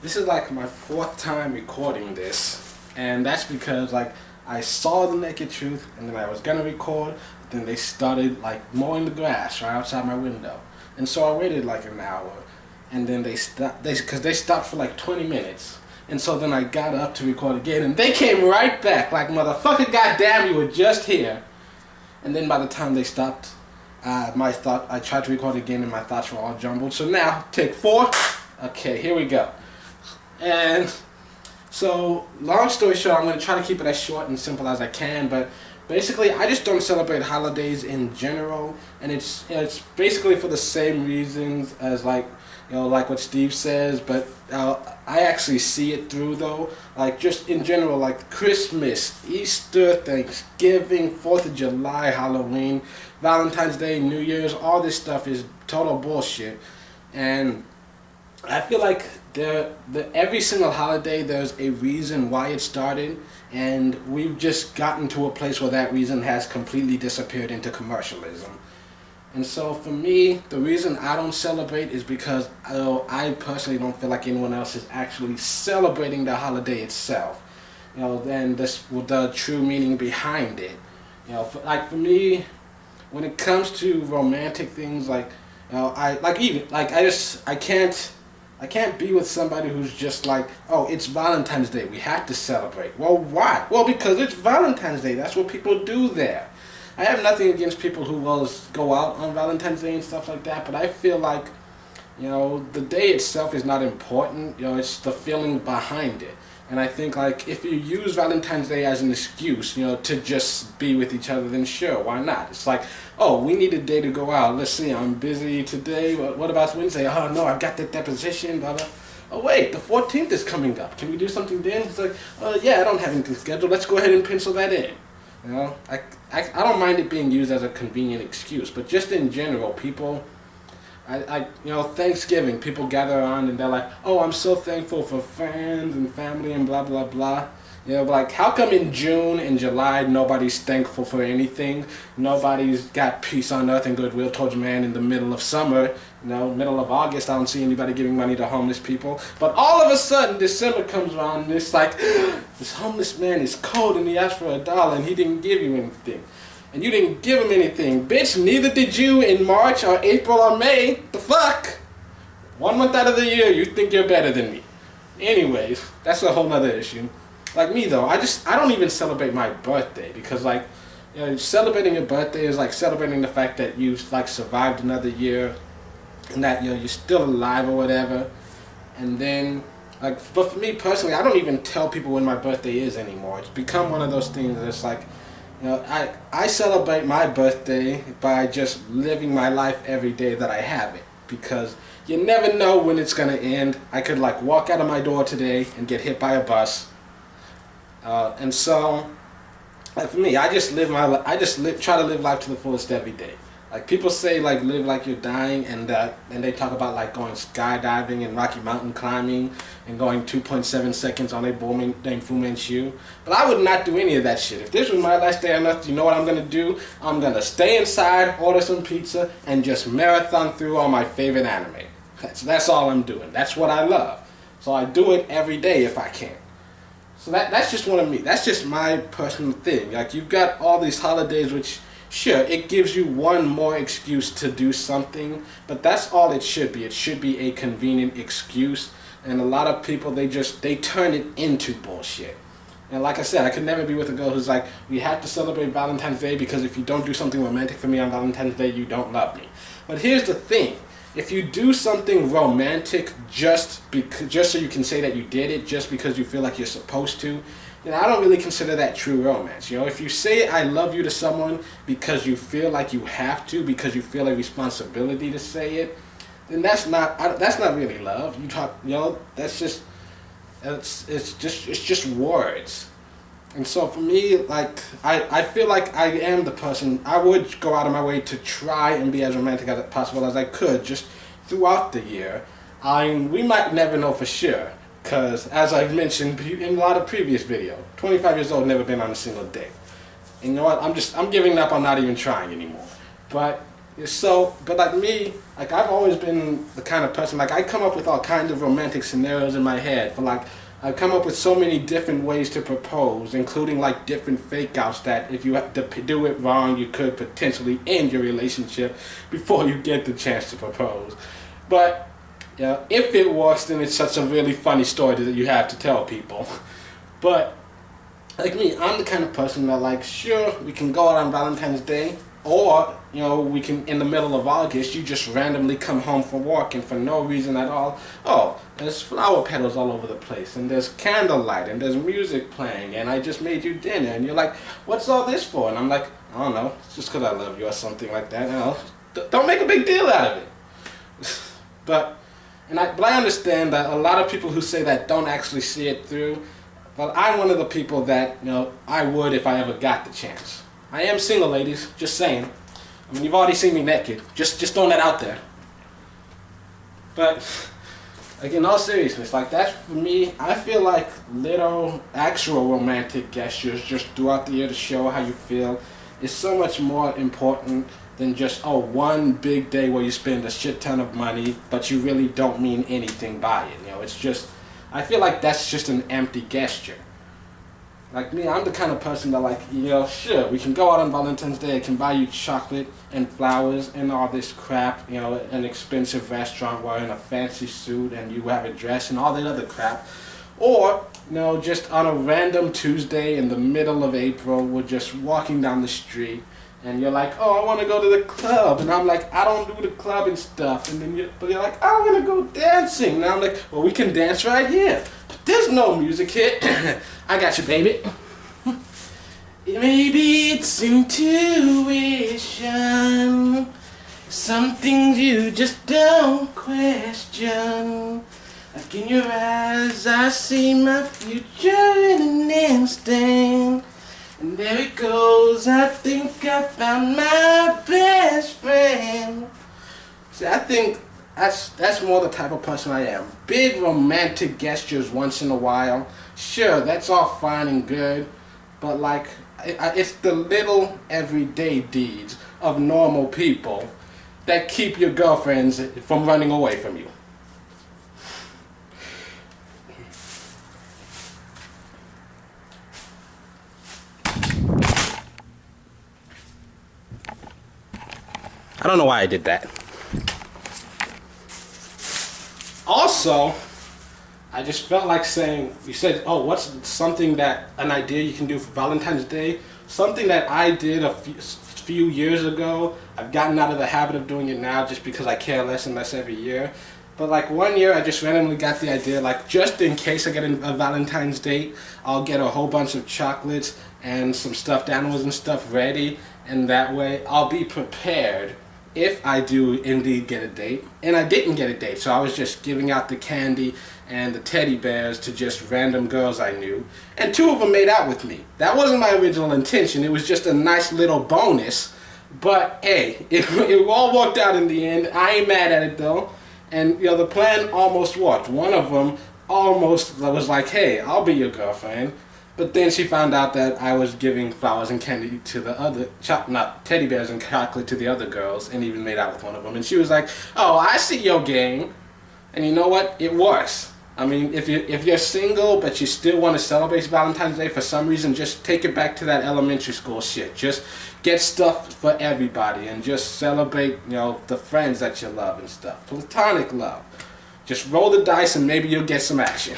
This is like my fourth time recording this, and that's because like I saw the naked truth, and then I was gonna record, then they started like mowing the grass right outside my window, and so I waited like an hour, and then they stopped. Because they stopped for like 20 minutes, and so then I got up to record again, and they came right back like motherfucker, goddamn, you were just here, and then by the time they stopped, I tried to record again, and my thoughts were all jumbled. So now take four. Okay, here we go. And so, long story short, I'm going to try to keep it as short and simple as I can, but basically, I just don't celebrate holidays in general, and it's basically for the same reasons as like what Steve says, but I actually see it through though. Like just in general, like Christmas, Easter, Thanksgiving, 4th of July, Halloween, Valentine's Day, New Year's, all this stuff is total bullshit, and I feel like every single holiday there's a reason why it started, and we've just gotten to a place where that reason has completely disappeared into commercialism. And so for me, the reason I don't celebrate is because I personally don't feel like anyone else is actually celebrating the holiday itself. Then the true meaning behind it. For me, when it comes to romantic things, I can't be with somebody who's just like, oh, it's Valentine's Day, we have to celebrate. Well, why? Well, because it's Valentine's Day. That's what people do there. I have nothing against people who will go out on Valentine's Day and stuff like that, but I feel like, the day itself is not important. It's the feeling behind it. And I think like if you use Valentine's Day as an excuse, to just be with each other, then sure, why not? It's like, oh, we need a day to go out. Let's see, I'm busy today. What about Wednesday? Oh no, I've got that deposition. Blah blah. Oh wait, the 14th is coming up. Can we do something then? It's like, yeah, I don't have anything scheduled. Let's go ahead and pencil that in. I don't mind it being used as a convenient excuse, but just in general, people. Thanksgiving, people gather around and they're like, oh, I'm so thankful for friends and family and blah, blah, blah. But like, how come in June and July nobody's thankful for anything? Nobody's got peace on earth and goodwill towards man in the middle of summer. Middle of August, I don't see anybody giving money to homeless people. But all of a sudden, December comes around and it's like, this homeless man is cold and he asked for $1 and he didn't give you anything. And you didn't give him anything. Bitch, neither did you in March or April or May. The fuck? 1 month out of the year, you think you're better than me. Anyways, that's a whole nother issue. Like me though, I don't even celebrate my birthday because celebrating your birthday is like celebrating the fact that you've like survived another year and that you're still alive or whatever. And then but for me personally, I don't even tell people when my birthday is anymore. It's become one of those things that's like, I celebrate my birthday by just living my life every day that I have it, because you never know when it's gonna end. I could like walk out of my door today and get hit by a bus, and so like for me, I just try to live life to the fullest every day. Like people say like live like you're dying, and they talk about like going skydiving and Rocky Mountain climbing and going 2.7 seconds on a bull named Fu Manchu. But I would not do any of that shit. If this was my last day on earth, you know what I'm gonna do? I'm gonna stay inside, order some pizza, and just marathon through all my favorite anime. That's all I'm doing. That's what I love. So I do it every day if I can. So that's just one of me. That's just my personal thing. Like you've got all these holidays which, sure, it gives you one more excuse to do something, but that's all it should be. It should be a convenient excuse, and a lot of people, they turn it into bullshit. And like I said, I could never be with a girl who's like, we have to celebrate Valentine's Day because if you don't do something romantic for me on Valentine's Day, you don't love me. But here's the thing. If you do something romantic just so you can say that you did it, just because you feel like you're supposed to, then I don't really consider that true romance. If you say I love you to someone because you feel like you have to, because you feel a responsibility to say it, then that's not really love. That's just it's just words. And so for me, like I feel like I am the person. I would go out of my way to try and be as romantic as possible as I could just throughout the year. We might never know for sure. Because, as I've mentioned in a lot of previous videos, 25 years old, never been on a single date. And you know what? I'm giving up on not even trying anymore. But So, but like me, like I've always been the kind of person, like I come up with all kinds of romantic scenarios in my head for like, I've come up with so many different ways to propose, including like different fake outs that if you have to do it wrong, you could potentially end your relationship before you get the chance to propose. But, yeah, if it works, then it's such a really funny story that you have to tell people. But like me, I'm the kind of person that like, sure, we can go out on Valentine's Day, or we can in the middle of August, you just randomly come home from work and for no reason at all, oh, there's flower petals all over the place, and there's candlelight, and there's music playing, and I just made you dinner, and you're like, what's all this for? And I'm like, I don't know, it's just because I love you or something like that. Don't make a big deal out of it. But I understand that a lot of people who say that don't actually see it through. Well, I'm one of the people that, I would if I ever got the chance. I am single, ladies, just saying. I mean, you've already seen me naked. Just throwing that out there. But, like, in all seriousness, like, that's for me, I feel like little actual romantic gestures just throughout the year to show how you feel is so much more important than just, one big day where you spend a shit ton of money, but you really don't mean anything by it. It's just, I feel like that's just an empty gesture. Like me, I'm the kind of person that like, sure, we can go out on Valentine's Day, I can buy you chocolate and flowers and all this crap, an expensive restaurant wearing a fancy suit and you have a dress and all that other crap. Or, just on a random Tuesday in the middle of April, we're just walking down the street and you're like, oh, I want to go to the club. And I'm like, I don't do the club and stuff. And then you're like, I want to go dancing. And I'm like, well, we can dance right here. But there's no music here. I got you, baby. Maybe it's intuition. Some things you just don't question. Like in your eyes, I see my future in an instant. And there it goes, I think I found my best friend. See, I think that's more the type of person I am. Big romantic gestures once in a while. Sure, that's all fine and good. But like, it's the little everyday deeds of normal people that keep your girlfriends from running away from you. I don't know why I did that. Also, I just felt like saying, you said, oh, what's an idea you can do for Valentine's Day? Something that I did a few years ago. I've gotten out of the habit of doing it now just because I care less and less every year. But like one year I just randomly got the idea, like just in case I get a Valentine's date, I'll get a whole bunch of chocolates and some stuffed animals and stuff ready. And that way I'll be prepared if I do indeed get a date. And I didn't get a date, so I was just giving out the candy and the teddy bears to just random girls I knew. And 2 of them made out with me. That wasn't my original intention, it was just a nice little bonus. But hey, it all worked out in the end. I ain't mad at it though. And the plan almost worked. One of them almost was like, hey, I'll be your girlfriend. But then she found out that I was giving flowers and candy to the other, not teddy bears and chocolate to the other girls, and even made out with one of them. And she was like, oh, I see your game. And you know what? It works. I mean, if you're single but you still want to celebrate Valentine's Day for some reason, just take it back to that elementary school shit. Just get stuff for everybody and just celebrate, the friends that you love and stuff. Platonic love. Just roll the dice and maybe you'll get some action.